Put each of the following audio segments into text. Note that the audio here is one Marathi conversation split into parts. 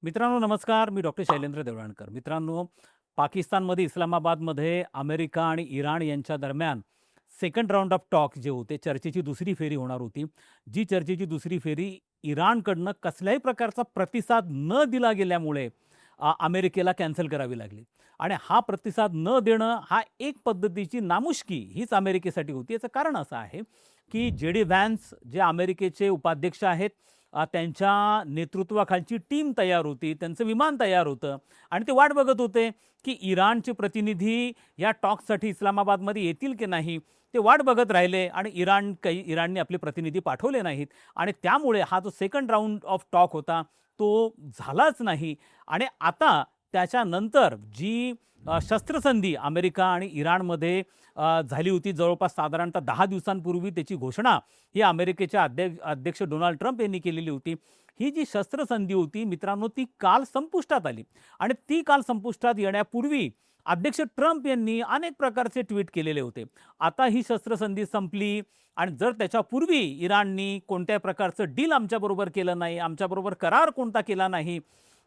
मित्रांनो नमस्कार. मी डॉक्टर शैलेंद्र देवळाणकर. मित्रांनो, पाकिस्तानमध्ये इस्लामाबादमध्ये अमेरिका आणि इराण यांच्या दरम्यान सेकंड राउंड ऑफ टॉक जे होते, चर्चेची दुसरी फेरी होणार होती. जी चर्चेची दुसरी फेरी इराणकडनं कसल्याही प्रकारचा प्रतिसाद न दिला गेल्यामुळे अमेरिकेला कॅन्सल करावी लागली. आणि हा प्रतिसाद न देणं हा एक पद्धतीची नामुष्की हीच अमेरिकेसाठी होती. याचं कारण असं आहे, की जे.डी. व्हॅन्स जे अमेरिकेचे उपाध्यक्ष आहेत, त्यांच्या नेतृत्वाखालची टीम तयार होती, त्यांचं विमान तयार होतं आणि ते वाट बघत होते, की इराणचे प्रतिनिधी या टॉक्ससाठी इस्लामाबादमध्ये येतील की नाही. ते वाट बघत राहिले आणि इराणने आपले प्रतिनिधी पाठवले नाहीत आणि त्यामुळे हा जो सेकंड राउंड ऑफ टॉक होता, तो झालाच नाही. आणि आता त्याच्यानंतर जी शस्त्रसंधी अमेरिका आणि इराणमध्ये झाली होती, जवळपास साधारणतः 10 दिवसांपूर्वी त्याची घोषणा ही अमेरिकेचे अध्यक्ष डोनाल्ड ट्रम्प यांनी केलेली होती. ही जी शस्त्रसंधी होती मित्रांनो, ती काल संपुष्टात आली आणि ती काल संपुष्टात येण्यापूर्वी अध्यक्ष ट्रम्प यांनी अनेक प्रकारचे ट्विट केलेले होते. आता ही शस्त्रसंधी संपली आणि जर त्याच्यापूर्वी इराणनी कोणत्याही प्रकारचं डील आमच्याबरोबर केलं नाही, आमच्याबरोबर करार कोणता केला नाही,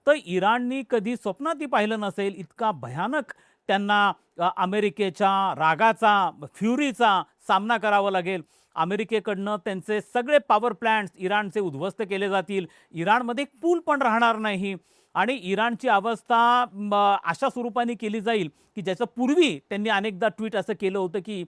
तर इराणनी कधी स्वप्नातही पाहिलं नसेल इतका भयानक त्यांना अमेरिकेच्या रागाचा, फ्युरीचा सामना करावा लागेल. अमेरिकेकडनं त्यांचे सगळे पॉवर प्लांट्स इराणचे उद्ध्वस्त केले जातील. इराणमध्ये एक पूल पण राहणार नाही आणि इराणची अवस्था अशा स्वरूपाने केली जाईल, की ज्याचं पूर्वी त्यांनी अनेकदा ट्विट असं केलं होतं, की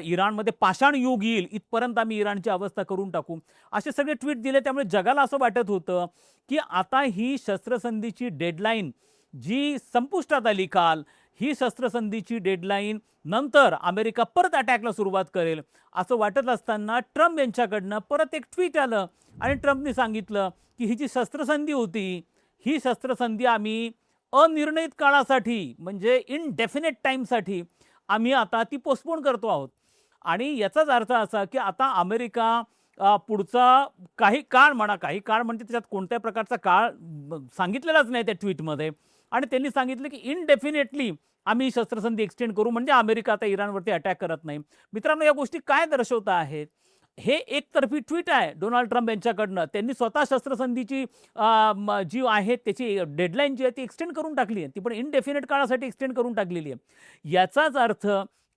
इराणमध्ये पाषाण युग येईल, इथपर्यंत आम्ही इराणची अवस्था करून टाकू. असे सगळे ट्विट दिले. त्यामुळे जगाला असं वाटत होतं, की आता ही शस्त्रसंधीची डेडलाईन जी संपुष्टात आली काल, ही शस्त्रसंधीची डेडलाईन नंतर अमेरिका परत अटॅकला सुरुवात करेल असं वाटत असताना ट्रम्प यांच्याकडनं परत एक ट्विट आलं आणि ट्रम्पने सांगितलं, की ही जी शस्त्रसंधी होती, ही शस्त्रसंधी आम्ही अनिर्णित काळासाठी म्हणजे इनडेफिनेट टाईमसाठी आम्ही आता ती पोस्टपोन करतो आहोत. आणि याचाच अर्थ असा, की आता अमेरिका पुढचा काही काळ म्हणा, काही काळ म्हणजे त्याच्यात कोणत्याही प्रकारचा काळ सांगितलेलाच नाही त्या ट्विटमध्ये. आणि त्यांनी सांगितलं, की इनडेफिनेटली आम्ही शस्त्रसंधी एक्सटेंड करू, म्हणजे अमेरिका आता इराणवरती अटॅक करत नाही. मित्रांनो, या गोष्टी काय दर्शवत आहेत? हे एकतर्फी ट्विट आहे डोनाल्ड ट्रम्प यांच्याकडनं. त्यांनी स्वतः शस्त्रसंधीची जी आहे त्याची डेडलाईन जी आहे ती एक्सटेंड करून टाकली आहे. ती पण इनडेफिनेट काळासाठी एक्सटेंड करून टाकलेली आहे. याचाच अर्थ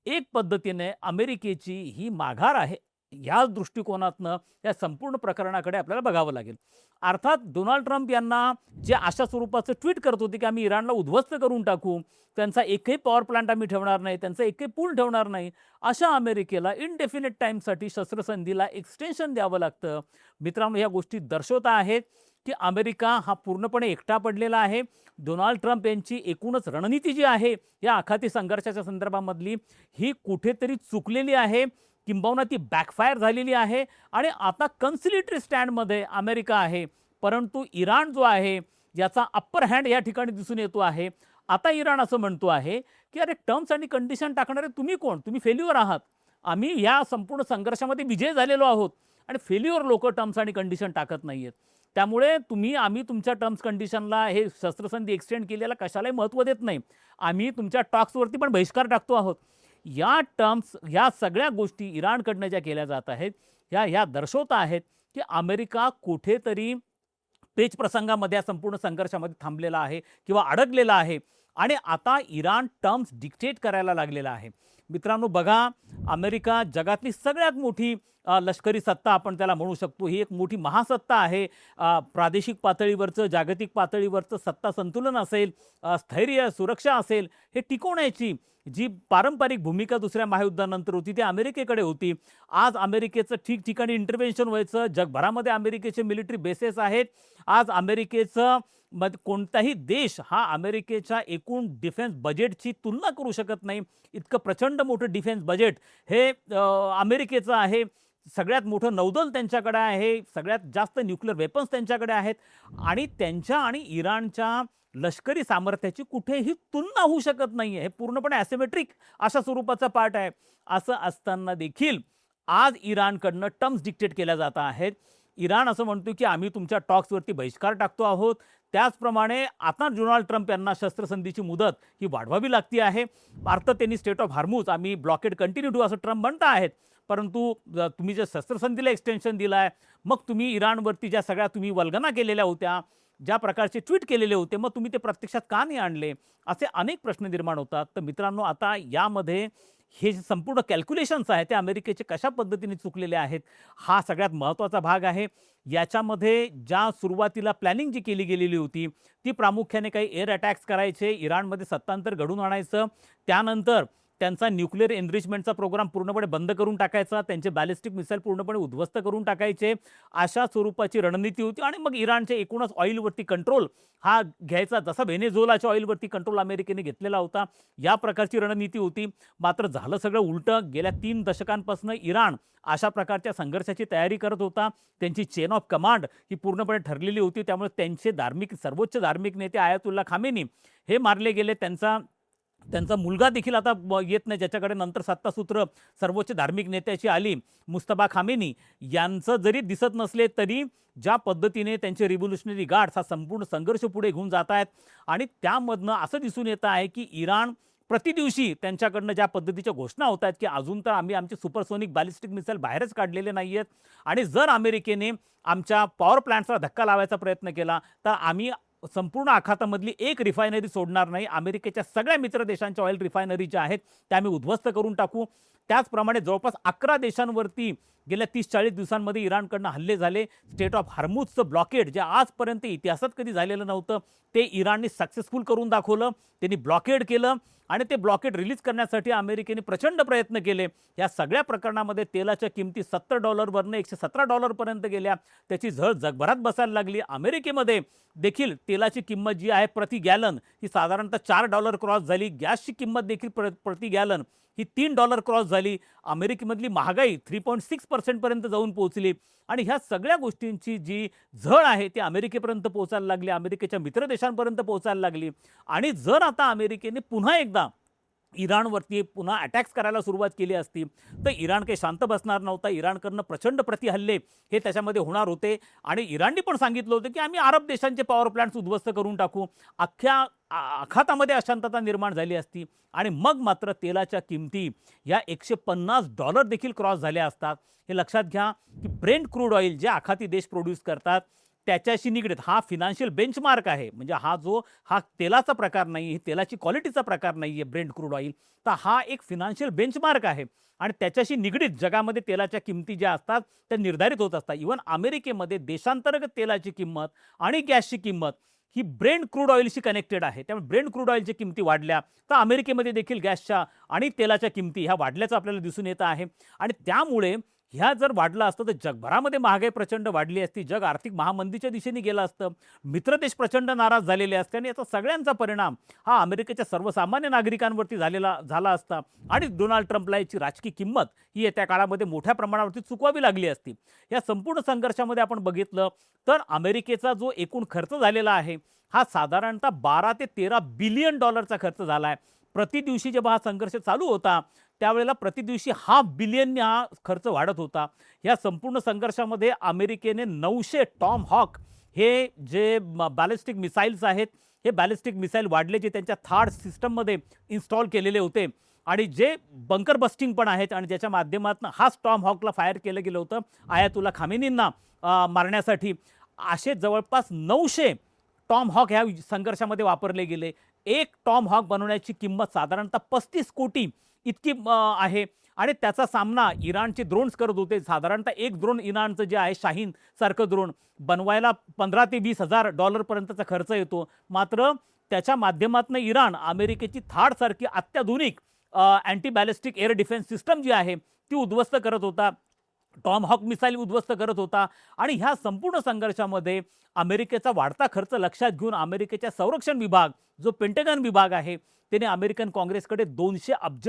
एक पद्धतीने अमेरिकेची ही माघार आहे. या दृष्टिकोनातनं या संपूर्ण प्रकरणाकडे आपल्याला बघावं लागेल. अर्थात डोनाल्ड ट्रम्प यांना जे अशा स्वरूपाचं ट्विट करत होते, की आम्ही इराणला उद्ध्वस्त करून टाकू, त्यांचा एकही पॉवर प्लांट आम्ही ठेवणार नाही, त्यांचा एकही पूल ठेवणार नाही, अशा अमेरिकेला इनडेफिनेट टाईमसाठी शस्त्रसंधीला एक्सटेन्शन द्यावं लागतं. मित्रांनो, ह्या गोष्टी दर्शवत आहेत, की अमेरिका हा पूर्णपणे एकटा पडलेला आहे. डोनाल्ड ट्रम्प यांची एकूणच रणनीती जी आहे या आखाती संघर्षाच्या संदर्भामधली, ही कुठेतरी चुकलेली आहे, किंबहुना ती बॅकफायर झालेली आहे आणि आता कन्सिलिटरी स्टँडमध्ये अमेरिका आहे. परंतु इराण जो आहे याचा अप्पर हँड या ठिकाणी दिसून येतो आहे. आता इराण असं म्हणतो आहे, की अरे टर्म्स आणि कंडिशन टाकणारे तुम्ही कोण? तुम्ही फेल्युअर आहात. आम्ही या संपूर्ण संघर्षामध्ये विजय झालेलो आहोत आणि फेल्युअर लोकं टर्म्स आणि कंडिशन टाकत नाहीयेत. त्यामुळे आम्ही तुमच्या टर्म्स कंडिशनला हे शस्त्रसंधी एक्सटेंड केलेला कशालाही महत्त्व देत नाही. आम्ही तुमच्या टॉक्सवरती पण बहिष्कार टाकतो आहोत. या टर्म्स, या सगळ्या गोष्टी इराणकडनं ज्या केल्या जात आहेत, ह्या दर्शवत आहेत, की अमेरिका कुठेतरी पेच प्रसंगामध्ये या संपूर्ण संघर्षामध्ये थांबलेला आहे किंवा अडकलेला आहे आणि आता इराण टर्म्स डिक्टेट करायला लागलेला आहे. मित्रांनो बघा, अमेरिका जगातली सगळ्यात मोठी लष्करी सत्ता आपण त्याला म्हणू शकतो. ही एक मोठी महासत्ता आहे. प्रादेशिक पातळीवरचं, जागतिक पातळीवरचं सत्ता संतुलन असेल, स्थैर्य, सुरक्षा असेल, हे टिकवण्याची जी पारंपरिक भूमिका दुसऱ्या महायुद्धानंतर होती ती अमेरिकेकडे होती. आज अमेरिकेचं ठिकठिकाणी इंटरव्हेन्शन व्हायचं. जगभरामध्ये अमेरिकेचे मिलिटरी बेसेस आहेत. आज अमेरिकेचं कोणताही देश हा अमेरिकेच्या एकूण डिफेन्स बजेटची तुलना करू शकत नाही. इतकं प्रचंड मोठं डिफेन्स बजेट हे अमेरिकेचं आहे. सगळ्यात मोठं नौदल त्यांच्याकडे आहे. सगळ्यात जास्त न्यूक्लिअर वेपन्स त्यांच्याकडे आहेत आणि त्यांच्या आणि इराणच्या लष्करी सामर्थ्याची कुठेही तुलना होऊ शकत नाही आहे. हे पूर्णपणे ॲसिमेट्रिक अशा स्वरूपाचा पार्ट आहे. असं असताना देखील आज इराणकडनं टर्म्स डिक्टेट केल्या जात आहेत. इराण असं म्हणतो, की आम्ही तुमच्या टॉक्सवरती बहिष्कार टाकतो आहोत. त्याचप्रमाणे आता डोनाल्ड ट्रम्प यांना शस्त्रसंधीची मुदत ही वाढवावी लागती आहे. अर्थात त्यांनी स्टेट ऑफ हार्मूज आम्ही ब्लॉकेड कंटिन्यू ठेवू असं ट्रम्प म्हणत आहेत. परंतु तुम्ही जे शस्त्रसंधीला एक्सटेन्शन दिलं आहे, मग तुम्ही इराणवरती ज्या सगळ्या तुम्ही वल्गना केलेल्या होत्या, ज्या प्रकारचे ट्विट केलेले होते, मग तुम्ही ते प्रत्यक्षात का नाही आणले? असे अनेक प्रश्न निर्माण होतात. तर मित्रांनो, आता यामध्ये हे जे संपूर्ण कॅल्क्युलेशन्स आहेत ते अमेरिकेचे कशा पद्धतीने चुकलेले आहेत, हा सगळ्यात महत्त्वाचा भाग आहे. याच्यामध्ये ज्या सुरुवातीला प्लॅनिंग जी केली गेलेली होती, ती प्रामुख्याने काही एअर अटॅक्स करायचे, इराणमध्ये सत्तांतर घडवून आणायचं, त्यानंतर त्यांचा न्यूक्लिअर एनरिचमेंटचा प्रोग्राम पूर्णपणे बंद करून टाकायचा, त्यांचे बॅलिस्टिक मिसाईल पूर्णपणे उद्ध्वस्त करून टाकायचे, अशा स्वरूपाची रणनीती होती. आणि मग इराणच्या एकूणच ऑइलवरती कंट्रोल हा घ्यायचा, जसा व्हेनेझुएलाच्या ऑइलवरती कंट्रोल अमेरिकेने घेतलेला होता, या प्रकारची रणनीती होती. मात्र झालं सगळं उलटं. गेल्या 3 दशकांपासून इराण अशा प्रकारच्या संघर्षाची तयारी करत होता. त्यांची चेन ऑफ कमांड ही पूर्णपणे ठरलेली होती. त्यामुळे त्यांचे सर्वोच्च धार्मिक नेते आयातुल्ला खामेनी हे मारले गेले. त्यांचा मुलगा देखील आता येत नाही, ज्याच्याकडे नंतर सत्तासूत्र सर्वोच्च धार्मिक नेत्याची आली, मुस्तफा खामेनी यांचं जरी दिसत नसले तरी ज्या पद्धतीने त्यांचे रिव्होल्युशनरी गार्ड्स हा संपूर्ण संघर्ष पुढे घेऊन जात आहेत, आणि त्यामधनं असं दिसून येतं आहे की इराण प्रतिदिवशी त्यांच्याकडनं ज्या पद्धतीच्या घोषणा होत आहेत की अजून तर आम्ही आमचे सुपरसोनिक बॅलिस्टिक मिसाईल बाहेरच काढलेले नाही आहेत, आणि जर अमेरिकेने आमच्या पॉवर प्लांट्सला धक्का लावायचा प्रयत्न केला तर आम्ही संपूर्ण आखातामधली एक रिफायनरी सोडणार नाही. अमेरिकेच्या सगळ्या मित्र देशांच्या ऑइल रिफायनरी ज्या आहेत त्या आम्ही उद्ध्वस्त करून टाकू. त्याचप्रमाणे जवळपास 11 देशांवरती गेल्या 30-40 दिवसांमध्ये इराणकडनं हल्ले झाले. स्टेट ऑफ हार्मुझचं ब्लॉकेड जे आजपर्यंत इतिहासात कधी झालेलं नव्हतं, ते इराणने सक्सेसफुल करून दाखवलं. त्यांनी ब्लॉकेड केलं, आणि ते ब्लॉकेड रिलीज करण्यासाठी अमेरिकेने प्रचंड प्रयत्न केले. या सगळ्या प्रकरणामध्ये तेलाच्या किमती $70वरनं $117पर्यंत गेल्या. त्याची झळ जगभरात बसायला लागली. अमेरिकेमध्ये देखील तेलाची किंमत जी आहे प्रति गॅलन ही साधारणतः $4 क्रॉस झाली. गॅसची किंमत देखील प्रति गॅलन ही $3 क्रॉस झाली. अमेरिकेमधली महागाई 3.6% पर्यंत जाऊन पोहोचली. आणि ह्या सगळ्या गोष्टींची जी झळ आहे ती अमेरिकेपर्यंत पोहोचायला लागली, अमेरिकेच्या मित्र देशांपर्यंत पोहोचायला लागली. आणि जर आता अमेरिकेने पुन्हा एकदा इराणवरती पुन्हा अटॅक्स करायला सुरुवात केली असती तर इराण काही शांत बसणार नव्हता. इराणकडनं प्रचंड प्रतिहल्ले हे त्याच्यामध्ये होणार होते. आणि इराणने पण सांगितलं होतं की आम्ही अरब देशांचे पॉवर प्लांट्स उद्ध्वस्त करून टाकू. अख्ख्या आखातामध्ये अशांतता निर्माण झाली असती. आणि मग मात्र तेलाच्या किमती या $150 देखील क्रॉस झाल्या असतात. हे लक्षात घ्या की ब्रेंट क्रूड ऑइल जे आखाती देश प्रोड्यूस करतात त्याच्याशी निगडीत हा फिनान्शियल बेंचमार्क आहे. म्हणजे हा तेलाचा प्रकार नाही, तेलाची क्वालिटीचा प्रकार नाही आहे ब्रेंट क्रूड ऑइल, तर हा एक फिनान्शियल बेंचमार्क आहे. आणि त्याच्याशी निगडीत जगामध्ये तेलाच्या किमती ज्या असतात त्या निर्धारित होत असतात. इव्हन अमेरिकेमध्ये देशांतर्गत तेलाची किंमत आणि गॅसची किंमत ही ब्रेंट क्रूड ऑइलशी कनेक्टेड आहे. त्यामुळे ब्रेंट क्रूड ऑइलच्या किमती वाढल्या तर अमेरिकेमध्ये देखील गॅसच्या आणि तेलाच्या किमती ह्या वाढल्याचं आपल्याला दिसून येतं आहे. आणि त्यामुळे ह्या जर वाढलं असतं तर जगभरामध्ये महागाई प्रचंड वाढली असती, जग आर्थिक महामंदीच्या दिशेने गेलं असतं, मित्रदेश प्रचंड नाराज झालेले असते, आणि याचा सगळ्यांचा परिणाम हा अमेरिकेच्या सर्वसामान्य नागरिकांवरती झाला असता. आणि डोनाल्ड ट्रम्पला याची राजकीय किंमत ही येत्या काळामध्ये मोठ्या प्रमाणावरती चुकवावी लागली असती. या संपूर्ण संघर्षामध्ये आपण बघितलं तर अमेरिकेचा जो एकूण खर्च झालेला आहे हा साधारणतः $12 ते $13 बिलियन खर्च झाला आहे. प्रतिदिवशी जेव्हा हा संघर्ष चालू होता त्यावेळेला प्रतिदिवशी $500 बिलियन हा खर्च वाढत होता. या संपूर्ण संघर्षामध्ये अमेरिकेने 900 टॉम हॉक हे जे बॅलिस्टिक मिसाईल्स आहेत, हे बॅलिस्टिक मिसाईल वाढले जे त्यांच्या थाड सिस्टममध्ये इन्स्टॉल केलेले होते, आणि जे बंकर बस्टिंग पण आहेत, आणि ज्याच्या माध्यमातून हा टॉम हॉकला फायर केलं गेलं होतं आयातुल्ला खामेनींना मारण्यासाठी. असे जवळपास 900 टॉम हॉक ह्या संघर्षामध्ये वापरले गेले. एक टॉम हॉक बनवण्याची किंमत साधारणतः 35 कोटी इतकी आहे. आणि त्याचा सामना इराणचे ड्रोन्स करत होते. साधारणतः एक ड्रोन इराणचं जे आहे शाहीन सारखं ड्रोन बनवायला $15,000 ते $20,000 पर्यंतचा खर्च येतो. मात्र त्याच्या माध्यमातून इराण अमेरिकेची थाड सारखी अत्याधुनिक anti ballistic air defence system जी आहे ती उद्ध्वस्त करत होता, टॉम हॉक मिसाईल उद्ध्वस्त करत होता. आणि ह्या संपूर्ण संघर्षामध्ये अमेरिकेचा वाढता खर्च लक्षात घेऊन अमेरिकेच्या संरक्षण विभाग जो पेंटगन विभाग आहे त्याने अमेरिकन काँग्रेसकडे $200 अब्ज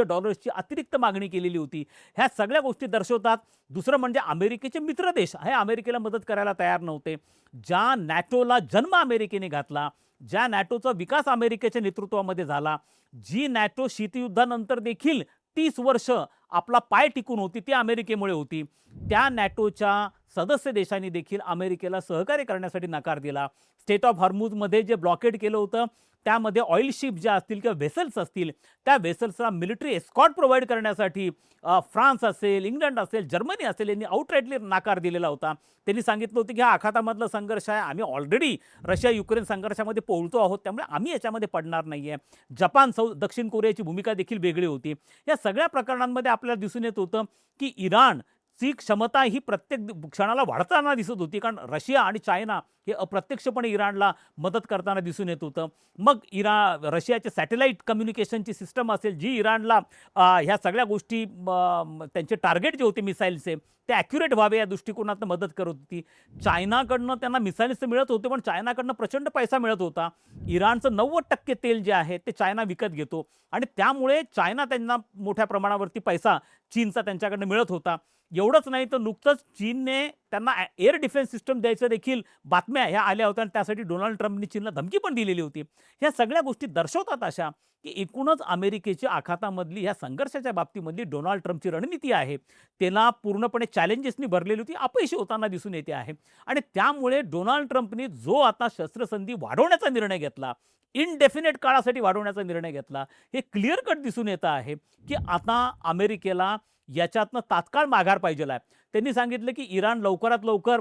अतिरिक्त मागणी केलेली होती. ह्या सगळ्या गोष्टी दर्शवतात. दुसरं म्हणजे अमेरिकेचे मित्र देश हे अमेरिकेला मदत करायला तयार नव्हते. ज्या नॅटोला जन्म अमेरिकेने घातला, ज्या नॅटोचा विकास अमेरिकेच्या नेतृत्वामध्ये झाला, जी नॅटो शीतयुद्धानंतर देखील 30 वर्ष आपला पाय टिकून होती ती अमेरिकेमुळे होती, त्या नॅटोच्या सदस्य देशांनी देखील अमेरिकेला सहकार्य करण्यासाठी नकार दिला. स्टेट ऑफ हॉर्मुझमध्ये जे ब्लॉकेड केलं होतं त्यामध्ये ऑइल शिप ज्या असतील किंवा व्हेसल्स असतील त्या व्हेसल्सला मिलिटरी एस्कॉर्ट प्रोव्हाइड करण्यासाठी फ्रान्स असेल, इंग्लंड असेल, जर्मनी असेल यांनी आउटराइटली नकार दिलेला होता. त्यांनी सांगितलं होतं की हा आखातामधला संघर्ष आहे, आम्ही ऑलरेडी रशिया युक्रेन संघर्षामध्ये पोहतो आहोत, त्यामुळे आम्ही याच्यामध्ये पडणार नाहीये. जपान दक्षिण कोरियाची भूमिका देखील वेगळी होती. या सगळ्या प्रकरणांमध्ये आपल्याला दिसून येत होतं की इराणची क्षमता ही प्रत्येक क्षणाला वाढताना दिसत होती, कारण रशिया आणि चायना हे अप्रत्यक्षपणे इराणला मदत करताना दिसून येत होतं. मग रशियाचे सॅटेलाईट कम्युनिकेशनची सिस्टम असेल जी इराणला ह्या सगळ्या गोष्टी त्यांचे टार्गेट जे होते मिसाईलचे ते ॲक्युरेट व्हावे या दृष्टिकोनातून मदत करत होती. चायनाकडनं त्यांना मिसाईल्स मिळत होते, पण चायनाकडनं प्रचंड पैसा मिळत होता. इराणचं 90% तेल जे आहे ते चायना विकत घेतो आणि त्यामुळे चायना त्यांना मोठ्या प्रमाणावरती पैसा चीनचा त्यांच्याकडनं मिळत होता. एवढंच नाही तर नुकतंच चीनने त्यांना एअर डिफेन्स सिस्टम द्यायचं देखील बातम्या ह्या आल्या होत्या आणि त्यासाठी डोनाल्ड ट्रम्पनी चीनला धमकी पण दिलेली होती. ह्या सगळ्या गोष्टी दर्शवतात अशा की एकूणच अमेरिकेच्या आखातामधली ह्या संघर्षाच्या बाबतीमधली डोनाल्ड ट्रम्पची रणनीती आहे त्याला पूर्णपणे चॅलेंजेसनी भरलेली होती, अपयशी होताना दिसून येते आहे. आणि त्यामुळे डोनाल्ड ट्रम्पनी जो आता शस्त्रसंधी वाढवण्याचा निर्णय घेतला, इनडेफिनेट काळासाठी वाढवण्याचा निर्णय घेतला, हे क्लिअर कट दिसून येतं आहे की आता अमेरिकेला याच्यातनं तात्काळ माघार पाहिजे आहे. त्यांनी सांगितलं की इराण लवकरात लवकर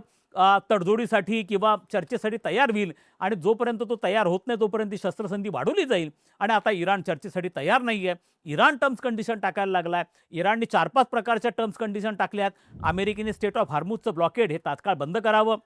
तडजोडीसाठी किंवा चर्चेसाठी तयार होईल आणि जोपर्यंत तो तयार होत नाही तोपर्यंत ती शस्त्रसंधी वाढवली जाईल. आणि आता इराण चर्चेसाठी तयार नाही आहे. इराण टर्म्स कंडिशन टाकायला लागला आहे. इराणने 4-5 प्रकारच्या टर्म्स कंडिशन टाकल्यात. अमेरिकेने स्टेट ऑफ हॉर्मुझचं ब्लॉकेड हे तात्काळ बंद करावं,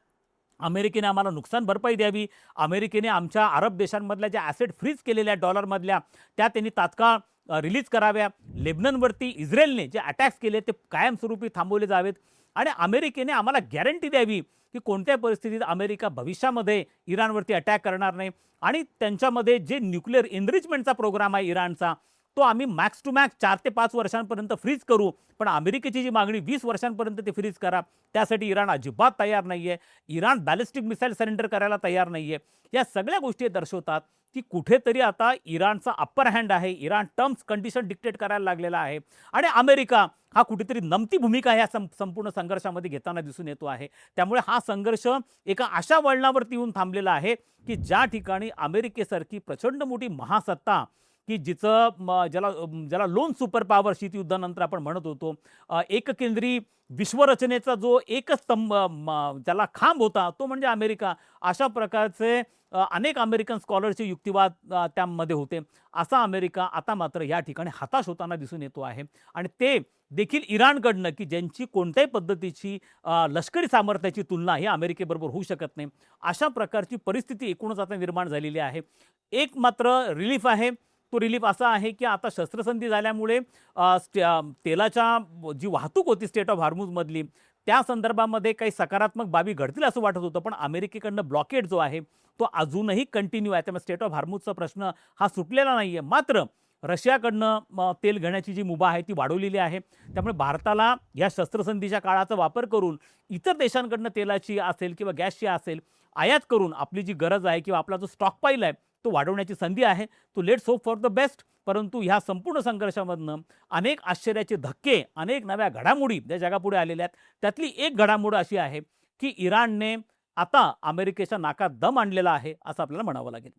अमेरिकेने आम्हाला नुकसान भरपाई द्यावी, अमेरिकेने आमच्या अरब देशांमधल्या ज्या ॲसेट फ्रीज केलेल्या डॉलरमधल्या त्या त्यांनी तात्काळ रिलीज कराव्या, लेबननवरती इस्रायलने जे अटॅक्स केले ते कायमस्वरूपी थांबवले जावेत आणि अमेरिकेने आम्हाला गॅरंटी द्यावी की कोणत्याही परिस्थितीत अमेरिका भविष्यामध्ये इराणवरती अटॅक करणार नाही आणि त्यांच्यामध्ये जे न्यूक्लिअर एनरिचमेंटचा प्रोग्राम आहे इराणचा तो आम्ही मॅक्स टू मॅक्स 4 ते 5 वर्षांपर्यंत फ्रीज करू, पण अमेरिकेची जी मागणी 20 वर्षांपर्यंत ते फ्रीज करा त्यासाठी इराण अजिबात तयार नाही आहे. इराण बॅलिस्टिक मिसाईल सरेंडर करायला तयार नाही आहे. या सगळ्या गोष्टी दर्शवतात की कुठेतरी आता इराणचा अप्पर हँड आहे, इराण टर्म्स कंडिशन डिक्टेट करायला लागलेला आहे आणि अमेरिका हा कुठेतरी नमती भूमिका ह्या संपूर्ण संघर्षामध्ये घेताना दिसून येतो आहे. त्यामुळे हा संघर्ष एका अशा वळणावरती येऊन थांबलेला आहे की ज्या ठिकाणी अमेरिकेसारखी प्रचंड मोठी महासत्ता की जिचं ज्याला लोन सुपर पॉवर शीतयुद्धानंतर आपण म्हणत होतो, एककेंद्री विश्वरचनेचा जो एकच स्तंभ ज्याला खांब होता तो म्हणजे अमेरिका, अशा प्रकारचे अनेक अमेरिकन स्कॉलरचे युक्तिवाद त्यामध्ये होते. असा अमेरिका आता मात्र या ठिकाणी हताश होताना दिसून येतो आहे आणि ते देखील इराणकडनं की ज्यांची कोणत्याही पद्धतीची लष्करी सामर्थ्याची तुलना ही अमेरिकेबरोबर होऊ शकत नाही, अशा प्रकारची परिस्थिती एकूणच आता निर्माण झालेली आहे. एक मात्र रिलीफ आहे, तो रिलीफ असा आहे की आता शस्त्रसंधी झाल्यामुळे तेलाच्या जी वाहतूक होती स्टेट ऑफ हॉर्मुझमधली त्या संदर्भामध्ये काही सकारात्मक बाबी घडतील असं वाटत होतं, पण अमेरिकेकडनं ब्लॉकेड जो आहे तो अजूनही कंटिन्यू आहे. त्यामुळे स्टेट ऑफ हॉर्मुझचा प्रश्न हा सुटलेला नाही आहे. मात्र रशियाकडनं तेल घेण्याची जी मुभा आहे ती वाढवलेली आहे. त्यामुळे भारताला या शस्त्रसंधीच्या काळाचा वापर करून इतर देशांकडनं तेलाची असेल किंवा गॅसची असेल आयात करून आपली जी गरज आहे किंवा आपला जो स्टॉकपाईल आहे तो वाढवण्याची संधी आहे. तो let's hope for the best. परंतु ह्या संपूर्ण संघर्षामधनं अनेक आश्चर्याचे धक्के, अनेक नव्या घडामोडी ज्या जगापुढे आलेल्या आहेत त्यातली एक घडामोड अशी आहे की इराणने आता अमेरिकेच्या नाकात दम आणलेला आहे असं आपल्याला म्हणावं लागेल.